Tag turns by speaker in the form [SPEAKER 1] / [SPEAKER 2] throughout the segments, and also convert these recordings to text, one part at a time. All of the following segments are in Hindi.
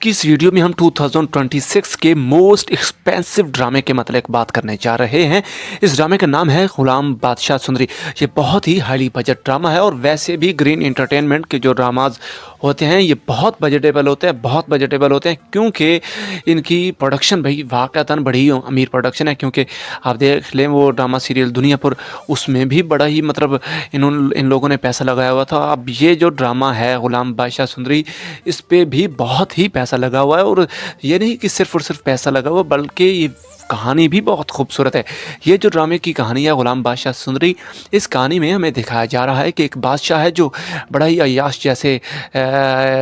[SPEAKER 1] की इस वीडियो में हम 2026 के मोस्ट एक्सपेंसिव ड्रामे के मतलब बात करने जा रहे हैं। इस ड्रामे का नाम है गुलाम बादशाह सुंदरी। ये बहुत ही हाईली बजट ड्रामा है और वैसे भी ग्रीन एंटरटेनमेंट के जो ड्रामाज होते हैं ये बहुत बजटेबल होते हैं क्योंकि इनकी प्रोडक्शन भाई वाकई बड़ी अमीर प्रोडक्शन है। क्योंकि आप देख लें वो ड्रामा सीरियल दुनियापुर, उसमें भी बड़ा ही मतलब इन लोगों ने पैसा लगाया हुआ था। अब ये जो ड्रामा है गुलाम बादशाह सुंदरी, इस पे भी बहुत ही पैसा लगा हुआ है। और ये नहीं कि सिर्फ और सिर्फ पैसा लगा हुआ, बल्कि ये कहानी भी बहुत खूबसूरत है। ये जो ड्रामे की कहानी है गुलाम बादशाह सुंदरी, इस कहानी में हमें दिखाया जा रहा है कि एक बादशाह है जो बड़ा ही अय्याश, जैसे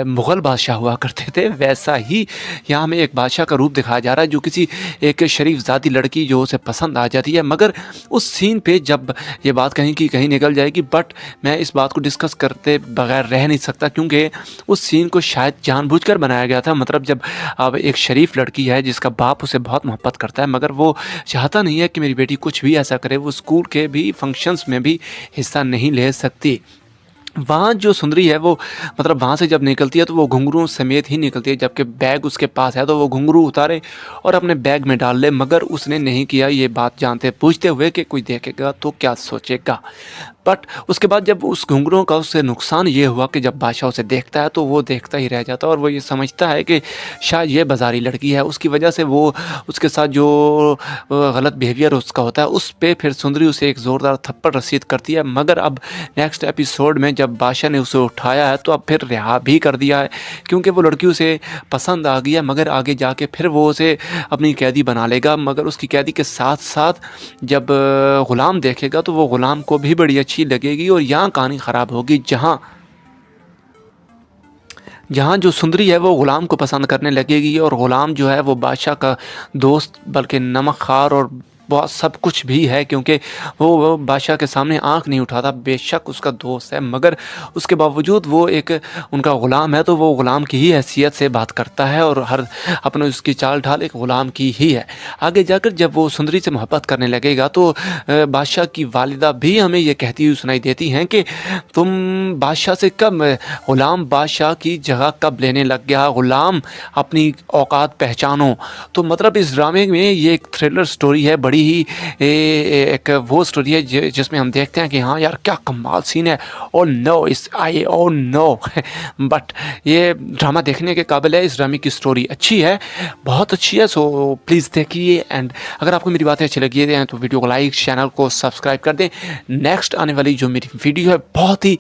[SPEAKER 1] मुग़ल बादशाह हुआ करते थे वैसा ही यहाँ हमें एक बादशाह का रूप दिखाया जा रहा है जो किसी एक शरीफ ज़ाती लड़की जो उसे पसंद आ जाती है। मगर उस सीन पे जब ये बात कहीं की कहीं निकल जाएगी, बट मैं इस बात को डिस्कस करते बगैर रह नहीं सकता क्योंकि उस सीन को शायद जानबूझकर बनाया गया था। मतलब जब अब एक शरीफ लड़की है जिसका बाप उसे बहुत मोहब्बत करता है, मगर वो चाहता नहीं है कि मेरी बेटी कुछ भी ऐसा करे, वो स्कूल के भी फंक्शंस में भी हिस्सा नहीं ले सकती। वहाँ जो सुंदरी है वो मतलब वहाँ से जब निकलती है तो वो घुंघरू समेत ही निकलती है, जबकि बैग उसके पास है तो वो घुंघरू उतारे और अपने बैग में डाल ले। मगर उसने नहीं किया, ये बात जानते पूछते हुए कि कोई देखेगा तो क्या सोचेगा। बट उसके बाद जब उस घुंघरू का उससे नुकसान ये हुआ कि जब बादशाह उसे देखता है तो वो देखता ही रह जाता है और वो ये समझता है कि शायद ये बाजारी लड़की है। उसकी वजह से वो उसके साथ जो गलत बिहेवियर उसका होता है उस पर फिर सुंदरी उसे एक ज़ोरदार थप्पड़ रसीद करती है। मगर अब नेक्स्ट एपिसोड में जब बादशाह ने उसे उठाया है तो अब फिर रिहा भी कर दिया है क्योंकि वो लड़की उसे पसंद आ गई है। मगर आगे जाके फिर वो उसे अपनी कैदी बना लेगा। मगर उसकी कैदी के साथ साथ जब ग़ुलाम देखेगा तो वो ग़ुलाम को भी बड़ी अच्छी लगेगी और यहाँ कहानी ख़राब होगी। जहाँ जो सुंदरी है वो ग़ुलाम को पसंद करने लगेगी और ग़ुलाम जो है वो बादशाह का दोस्त बल्कि नमक खार और बहुत सब कुछ भी है क्योंकि वो बादशाह के सामने आंख नहीं उठाता। बेशक उसका दोस्त है मगर उसके बावजूद वो एक उनका ग़ुलाम है तो वो ग़ुलाम की ही हैसियत से बात करता है और हर अपने उसकी चाल ढाल एक ग़ुलाम की ही है। आगे जाकर जब वो सुंदरी से मोहब्बत करने लगेगा तो बादशाह की वालिदा भी हमें ये कहती हुई सुनाई देती हैं कि तुम बादशाह से कब ग़ुलाम बादशाह की जगह कब लेने लग गया, ग़ुलाम अपनी औकात पहचानो। तो मतलब इस ड्रामे में ये एक थ्रिलर स्टोरी है, बड़ी ही एक वो स्टोरी है जिसमें हम देखते हैं कि हाँ यार क्या कमाल सीन है। ओ नो बट ये ड्रामा देखने के काबिल है। इस ड्रामे की स्टोरी अच्छी है, बहुत अच्छी है। सो प्लीज़ देखिए एंड अगर आपको मेरी बातें अच्छी लगी है तो वीडियो को लाइक, चैनल को सब्सक्राइब कर दें। नेक्स्ट आने वाली जो मेरी वीडियो है बहुत ही